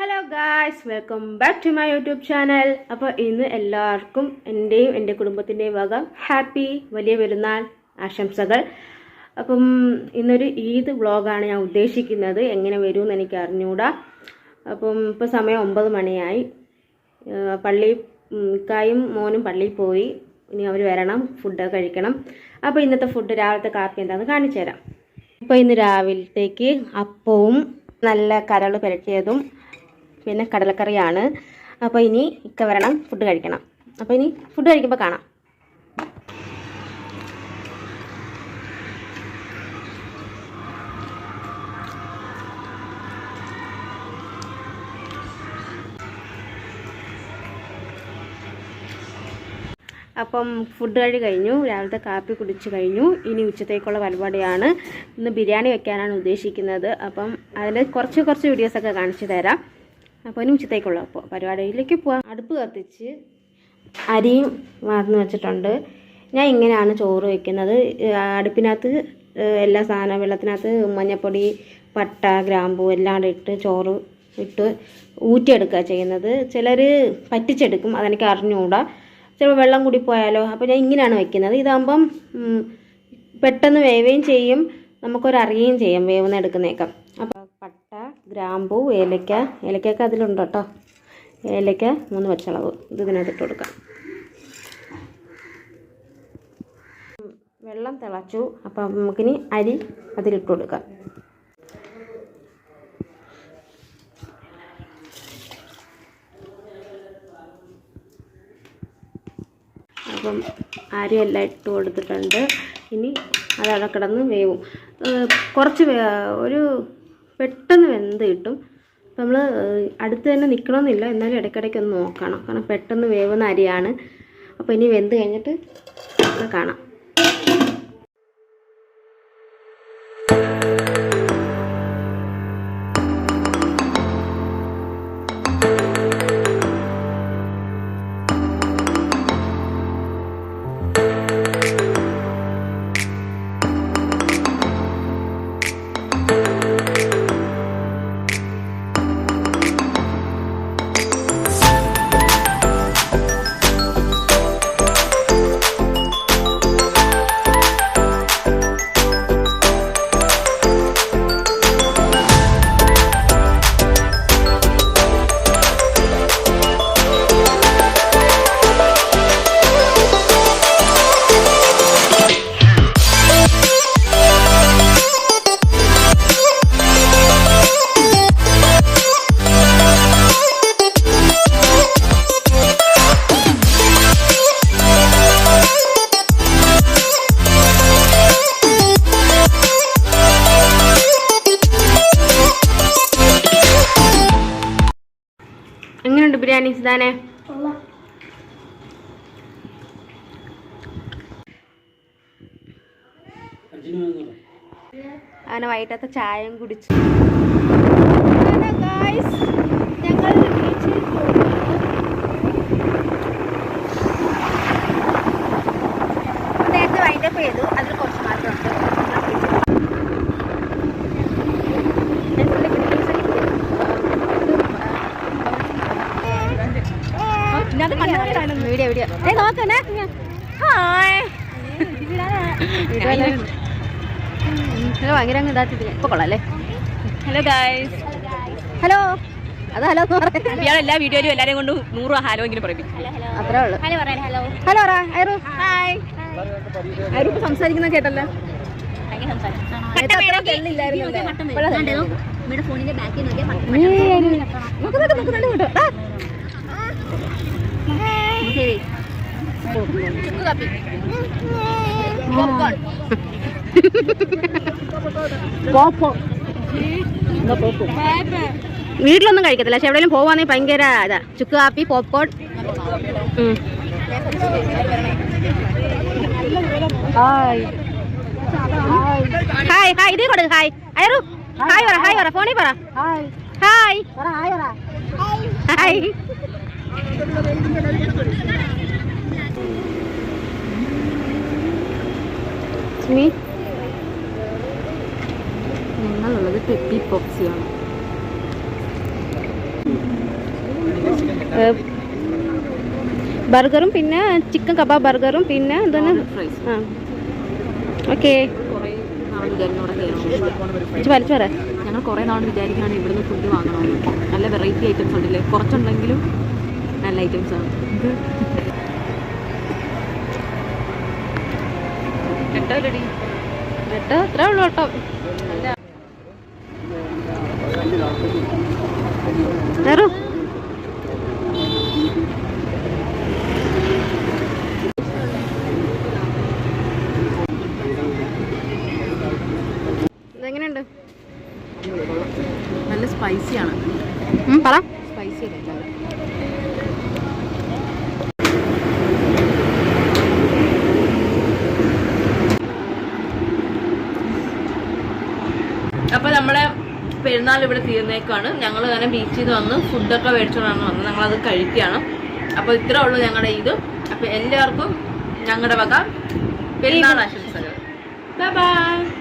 Hello guys, welcome back to my YouTube channel. അപ്പോൾ ഇന്ന് എല്ലാവർക്കും എൻ്റെയും എൻ്റെ കുടുംബത്തിൻ്റെയും വക ഹാപ്പി വലിയ പെരുന്നാൾ ആശംസകൾ. അപ്പം ഇന്നൊരു ഈദ് വ്ളോഗാണ് ഞാൻ ഉദ്ദേശിക്കുന്നത്. എങ്ങനെ വരുമെന്ന് എനിക്ക് അറിഞ്ഞുകൂടാ. അപ്പം ഇപ്പോൾ സമയം 9 മണിയായി. ഇക്കായും മോനും പള്ളിയിൽ പോയി. ഇനി അവർ വരണം, ഫുഡ് കഴിക്കണം. അപ്പോൾ ഇന്നത്തെ ഫുഡ് രാവിലത്തെ കാപ്പി എന്താണെന്ന് കാണിച്ചു തരാം. ഇപ്പോൾ ഇന്ന് രാവിലത്തേക്ക് അപ്പവും നല്ല കരൾ പുരട്ടിയതും പിന്നെ കടലക്കറിയാണ്. അപ്പോൾ ഇനി ഇക്ക വരണം, ഫുഡ് കഴിക്കണം. അപ്പോൾ ഇനി ഫുഡ് കഴിക്കുമ്പോൾ കാണാം. അപ്പം ഫുഡ് കഴി കഴിഞ്ഞു, രാവിലത്തെ കാപ്പി കുടിച്ച് കഴിഞ്ഞു. ഇനി ഉച്ചത്തേക്കുള്ള പരിപാടിയാണ്. ഇന്ന് ബിരിയാണി വെക്കാനാണ് ഉദ്ദേശിക്കുന്നത്. അപ്പം അതിൽ കുറച്ച് വീഡിയോസൊക്കെ കാണിച്ചു തരാം. അപ്പോൾ ഇനി ഉച്ചത്തേക്കുള്ള പരിപാടിയിലേക്ക് പോവാം. അടുപ്പ് കത്തിച്ച് അരിയും വാർന്ന് വെച്ചിട്ടുണ്ട്. ഞാൻ ഇങ്ങനെയാണ് ചോറ് വയ്ക്കുന്നത്. അടുപ്പിനകത്ത് എല്ലാ സാധനം, വെള്ളത്തിനകത്ത് മഞ്ഞൾപ്പൊടി, പട്ട, ഗ്രാമ്പൂ എല്ലാം ഇട്ട് ചോറ് ഇട്ട് ഊറ്റിയെടുക്കുക ചെയ്യുന്നത്. ചിലർ പറ്റിച്ചെടുക്കും, അതെനിക്ക് അറിഞ്ഞുകൂടാ. ചിലപ്പോൾ വെള്ളം കൂടി പോയാലോ. അപ്പോൾ ഞാൻ ഇങ്ങനെയാണ് വയ്ക്കുന്നത്. ഇതാകുമ്പം പെട്ടെന്ന് വേവുകയും ചെയ്യും, നമുക്കൊരറിയുകയും ചെയ്യും വേവുന്ന എടുക്കുന്നേക്കാം. അപ്പോൾ പട്ട, ഗ്രാമ്പൂ, ഏലക്കൊക്കെ അതിലുണ്ട് കേട്ടോ. ഏലക്ക 3 പച്ചമുളക് ഇതിനകത്ത് ഇട്ട് കൊടുക്കാം. വെള്ളം തിളച്ചു. അപ്പം നമുക്കിനി അരി അതിലിട്ട് കൊടുക്കാം. അപ്പം അരി എല്ലാം ഇട്ട് കൊടുത്തിട്ടുണ്ട്. ഇനി അതവിടെ കിടന്ന് വേവും. ഒരു പെട്ടെന്ന് വെന്ത് കിട്ടും. അപ്പം നമ്മൾ അടുത്ത് തന്നെ നിൽക്കണമെന്നില്ല, എന്നാലും ഇടയ്ക്കിടയ്ക്ക് ഒന്ന് നോക്കണം, കാരണം പെട്ടെന്ന് വേവുന്ന അരിയാണ്. അപ്പോൾ ഇനി വെന്ത് കഴിഞ്ഞിട്ട് കാണാം. എങ്ങനെയുണ്ട് ബിരിയാണി സിദാനെ? അങ്ങനെ വൈകിട്ടത്തെ ചായയും കുടിച്ചു. ഞങ്ങൾ ബീച്ചിൽ നേരത്തെ വൈകിട്ടപ്പ് ചെയ്തു, അതിൽ കുറച്ച് മാറ്റമുണ്ട്. വീഡിയോ നോക്കണേ. ഭയങ്കര അങ്ങ് ഇതാക്കിട്ടില്ല. ഇപ്പൊ കൊള്ളാല്ലേ? Hello guys. ഹലോ. അത് ഹലോ ഇയാൾ എല്ലാ വീഡിയോയിലും എല്ലാരെയും കൊണ്ട് 100 ഹലോ എങ്കിലും പറയും. അത്രേ ഉള്ളു. ഹലോ ഐറു. ഐറു സംസാരിക്കുന്ന കേട്ടല്ലോ. വീട്ടിലൊന്നും കഴിക്കത്തില്ല, പക്ഷെ എവിടെയെങ്കിലും പോവാണെങ്കിൽ ഭയങ്കര ഇതാ. ചുക്ക് കാപ്പി, പോപ്കോൺ. ഹായ് ഹായ് ഇതേ കൊടുക്ക്. ഹായ് അയറു. ഹായ് പറ ഫോണിൽ പറ. Hi hi. ഞങ്ങളുള്ളത് പെപ്പി പോപ്സിയാണ്. ബർഗറും പിന്നെ ചിക്കൻ കബാബ് ബർഗറും പിന്നെ എന്താണ് ആ ഓക്കെ വലിച്ചു പറയാം. ഞങ്ങൾ കുറേ നാൾ വിചാരിക്കുകയാണ് ഇവിടുന്ന് ഫുഡ് വാങ്ങണമെന്ന്. നല്ല വെറൈറ്റി ഐറ്റംസ് ഉണ്ടല്ലേ, കുറച്ചുണ്ടെങ്കിലും നല്ല ഐറ്റംസ് ആണ്. കേട്ടോ അത്രേ ഉള്ളൂ കേട്ടോ. ഇതെങ്ങനെയുണ്ട്? നല്ല സ്പൈസിയാണ്. പറ. സ്പൈസി അല്ലേ? അപ്പോൾ നമ്മളെ പെരുന്നാൾ ഇവിടെ തീർന്നേക്കാണ്. ഞങ്ങൾ അങ്ങനെ ബീച്ചിൽ നിന്ന് വന്ന് ഫുഡൊക്കെ മേടിച്ചുകൊണ്ടാണ് വന്നത്. ഞങ്ങളത് കഴിക്കുകയാണ്. അപ്പോൾ ഇത്രേ ഉള്ളൂ ഞങ്ങളുടെ ഇത്. അപ്പോൾ എല്ലാവർക്കും ഞങ്ങളുടെ വക പെരുന്നാൾ ആശംസകൾ. Bye bye.